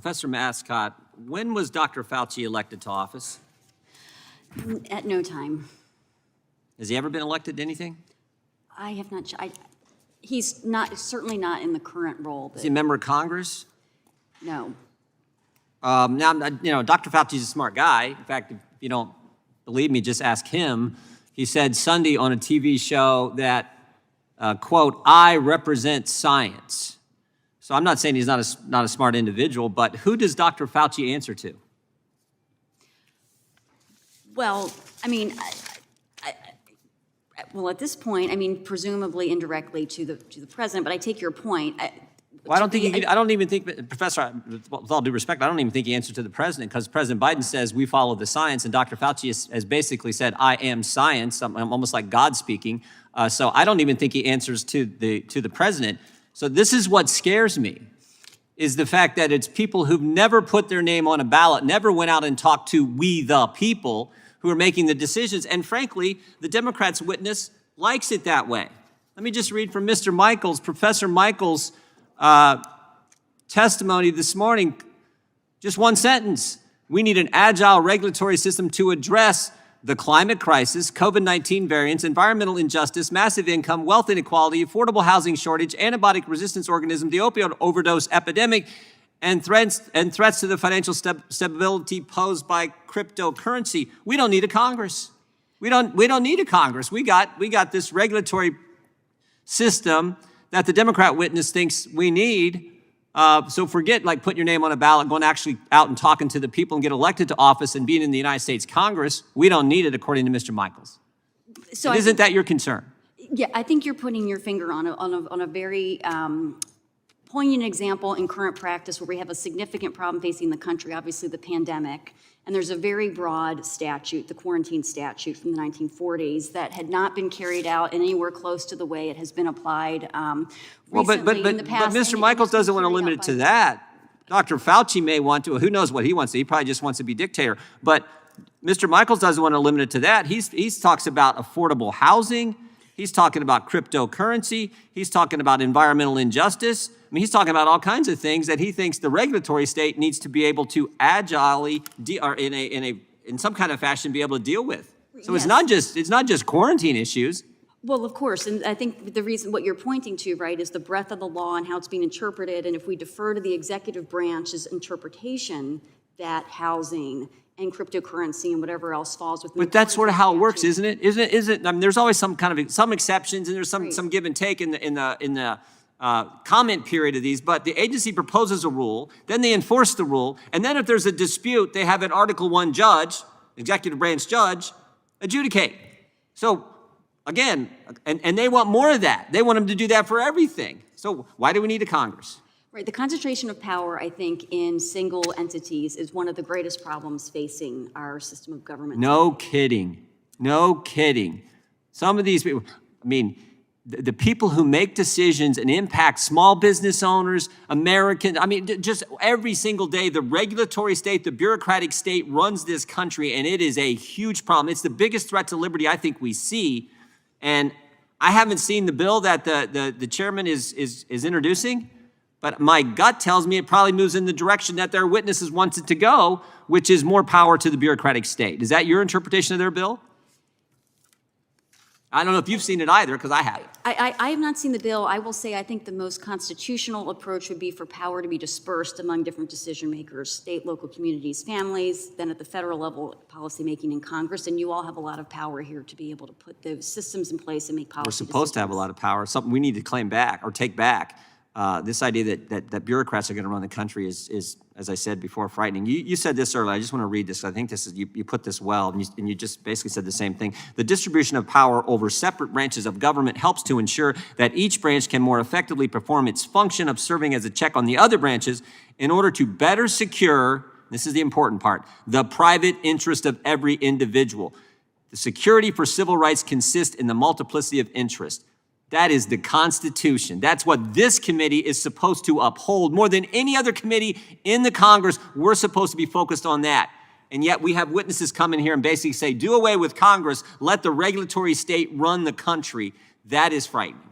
Professor Mascott, when was Dr. Fauci elected to office? At no time. Has he ever been elected to anything? I have not. He's not, certainly not in the current role. Is he a member of Congress? No. Now, Dr. Fauci's a smart guy. In fact, if you don't believe me, just ask him. He said Sunday on a TV show that, quote, "I represent science." So I'm not saying he's not a smart individual, but who does Dr. Fauci answer to? Well, I mean, well, at this point, I mean, presumably indirectly to the president. But I take your point. Well, I don't even think, Professor, with all due respect, I don't even think he answered to the president, because President Biden says we follow the science, and Dr. Fauci has basically said, "I am science." I'm almost like God speaking. So I don't even think he answers to the president. So this is what scares me, is the fact that it's people who've never put their name on a ballot, never went out and talked to we the people, who are making the decisions. And frankly, the Democrats' witness likes it that way. Let me just read from Mr. Michaels, Professor Michaels' testimony this morning. Just one sentence. "We need an agile regulatory system to address the climate crisis, COVID-19 variants, environmental injustice, massive income, wealth inequality, affordable housing shortage, antibiotic resistance organism, the opioid overdose epidemic, and threats to the financial stability posed by cryptocurrency." We don't need a Congress. We don't need a Congress. We got this regulatory system that the Democrat witness thinks we need. So forget like putting your name on a ballot, going actually out and talking to the people and get elected to office and being in the United States Congress. We don't need it, according to Mr. Michaels. So isn't that your concern? Yeah, I think you're putting your finger on a very poignant example in current practice where we have a significant problem facing the country, obviously the pandemic. And there's a very broad statute, the quarantine statute from the 1940s, that had not been carried out anywhere close to the way it has been applied recently in the past. But Mr. Michaels doesn't want to limit it to that. Dr. Fauci may want to. Who knows what he wants to? He probably just wants to be dictator. But Mr. Michaels doesn't want to limit it to that. He talks about affordable housing. He's talking about cryptocurrency. He's talking about environmental injustice. I mean, he's talking about all kinds of things that he thinks the regulatory state needs to be able to agilely, or in some kind of fashion, be able to deal with. So yes. It's not just quarantine issues. Well, of course, and I think the reason what you're pointing to, right, is the breadth of the law and how it's being interpreted. And if we defer to the executive branch's interpretation, that housing and cryptocurrency and whatever else falls within. But that's sort of how it works, isn't it? Isn't? I mean, there's always some exceptions, and there's some give and take in the comment period of these. But the agency proposes a rule, then they enforce the rule, and then if there's a dispute, they have an Article I judge, executive branch judge, adjudicate. So again, and they want more of that. They want them to do that for everything. So why do we need a Congress? Right. The concentration of power, I think, in single entities is one of the greatest problems facing our system of government. No kidding. No kidding. Some of these people, I mean, the people who make decisions and impact small business owners, Americans, I mean, just every single day, the regulatory state, the bureaucratic state runs this country, and it is a huge problem. It's the biggest threat to liberty I think we see. And I haven't seen the bill that the chairman is introducing. But my gut tells me it probably moves in the direction that their witnesses want it to go, which is more power to the bureaucratic state. Is that your interpretation of their bill? I don't know if you've seen it either, because I haven't. I have not seen the bill. I will say I think the most constitutional approach would be for power to be dispersed among different decision makers, state, local communities, families, then at the federal level, policymaking in Congress. And you all have a lot of power here to be able to put those systems in place and make policy We're supposed to have a lot of power, something we need to claim back or take back. This idea that bureaucrats are going to run the country is, as I said before, frightening. You said this earlier. I just want to read this. I think this is you put this well, and you just basically said the same thing. The distribution of power over separate branches of government helps to ensure that each branch can more effectively perform its function of serving as a check on the other branches in order to better secure, this is the important part, the private interest of every individual. The security for civil rights consists in the multiplicity of interest. That is the Constitution. That's what this committee is supposed to uphold. More than any other committee in the Congress, we're supposed to be focused on that. And yet we have witnesses come in here and basically say, do away with Congress, let the regulatory state run the country. That is frightening.